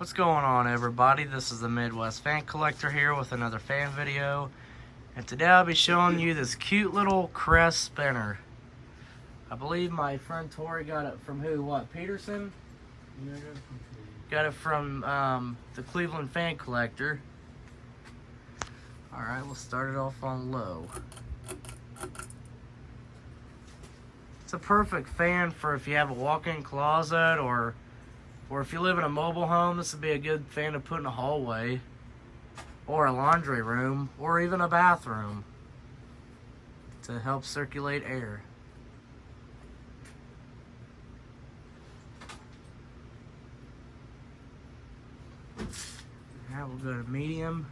What's going on, everybody? This is the Midwest Fan Collector here with another fan video, and today I'll be showing you this cute little Crest spinner. I believe my friend Tori got it from who? What, Peterson? Yeah, Got it from the Cleveland Fan Collector. Alright, we'll start it off on low. It's a perfect fan for if you have a walk-in closet or if you live in a mobile home. This would be a good fan to put in a hallway or a laundry room or even a bathroom to help circulate air. Now we'll go to medium.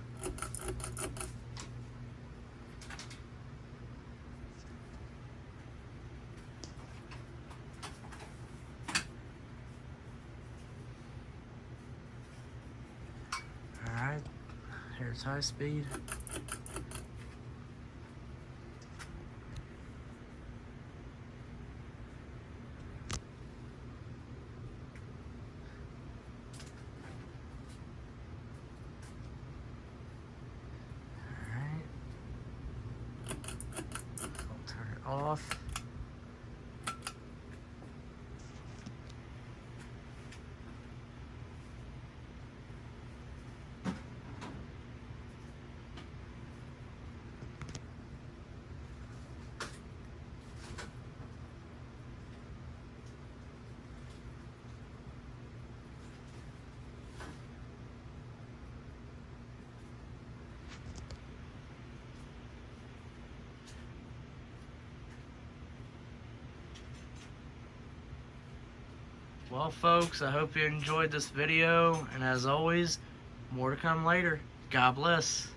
Alright, here's high speed. Alright. I'll turn it off. Well, folks, I hope you enjoyed this video, and as always, more to come later. God bless.